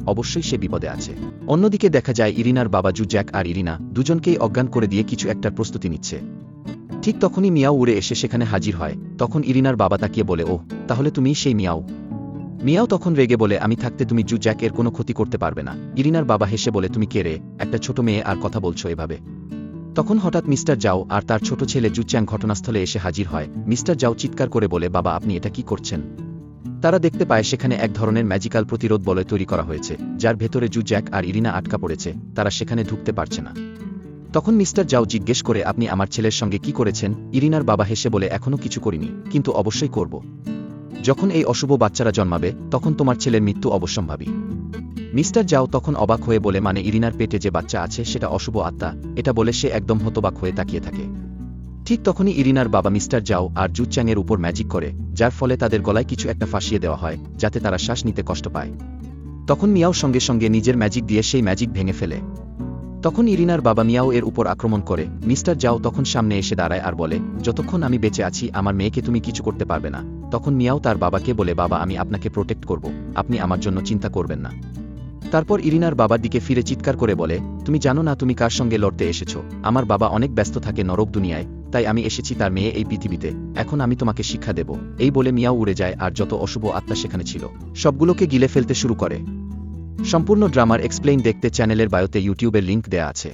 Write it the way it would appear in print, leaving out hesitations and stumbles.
অবশ্যই সে বিপদে আছে। অন্যদিকে দেখা যায় ইরিনার বাবা জ্যাক আর ইরিনা দুজনকেই অজ্ঞান করে দিয়ে কিছু একটার প্রস্তুতি নিচ্ছে। ঠিক তখনই মিয়াও উড়ে এসে সেখানে হাজির হয়। তখন ইরিনার বাবা তাকিয়ে বলে, ওহ, তাহলে তুমিই সেই মিয়াও। মিয়াও তখন রেগে বলে, আমি থাকতে তুমি জ্যাক এর কোনো ক্ষতি করতে পারবে না। ইরিনার বাবা হেসে বলে, তুমি কে রে, একটা ছোট মেয়ে আর কথা বলছো এভাবে? তখন হঠাৎ মিস্টার জাও আর তার ছোট ছেলে চ্যাং ঘটনাস্থলে এসে হাজির হয়। মিস্টার জাও চিৎকার করে বলে, বাবা আপনি এটা কি করছেন? তারা দেখতে পায় সেখানে এক ধরনের ম্যাজিক্যাল প্রতিরোধ বলয় তৈরি করা হয়েছে, যার ভেতরে জ্যাক আর ইরিনা আটকা পড়েছে, তারা সেখানে ঢুকতে পারছে না। তখন মিস্টার জাও জিজ্ঞেস করে, আপনি আমার ছেলের সঙ্গে কি করেছেন? ইরিনার বাবা হেসে বলে, এখনো কিছু করিনি, কিন্তু অবশ্যই করব। যখন এই অশুভ বাচ্চারা জন্মাবে তখন তোমার ছেলের মৃত্যু অবশ্যম্ভাবী। মিস্টার জাও তখন অবাক হয়ে বলে, মানে ইরিনার পেটে যে বাচ্চা আছে সেটা অশুভ আত্মা? এটা বলে সে একদম হতবাক হয়ে তাকিয়ে থাকে। ঠিক তখনই ইরিনার বাবা মিস্টার জাও আর চ্যাংয়ের উপর ম্যাজিক করে, যার ফলে তাদের গলায় কিছু একটা ফাঁসিয়ে দেওয়া হয়, যাতে তারা শ্বাস নিতে কষ্ট পায়। তখন মিয়াও সঙ্গে সঙ্গে নিজের ম্যাজিক দিয়ে সেই ম্যাজিক ভেঙে ফেলে। তখন ইরিনার বাবা মিয়াও এর উপর আক্রমণ করে। মিস্টার জাও তখন সামনে এসে দাঁড়ায় আর বলে, যতক্ষণ আমি বেঁচে আছি আমার মেয়েকে তুমি কিছু করতে পারবে না। তখন মিয়াও তার বাবাকে বলে, বাবা আমি আপনাকে প্রোটেক্ট করব, আপনি আমার জন্য চিন্তা করবেন না। তারপর ইরিনার বাবার দিকে ফিরে চিৎকার করে বলে, তুমি জানো না তুমি কার সঙ্গে লড়তে এসেছো? আমার বাবা অনেক ব্যস্ত থাকে নরক দুনিয়ায়, তাই আমি এসেছি তার মেয়ে এই পৃথিবীতে, এখন আমি তোমাকে শিক্ষা দেব। এই বলে মিয়াও উড়ে যায় আর যত অশুভ আত্মা সেখানে ছিল সবগুলোকে গিলে ফেলতে শুরু করে। সম্পূর্ণ ড্রামার এক্সপ্লেইন দেখতে চ্যানেলের বায়োতে ইউটিউবের লিংক দেয়া আছে।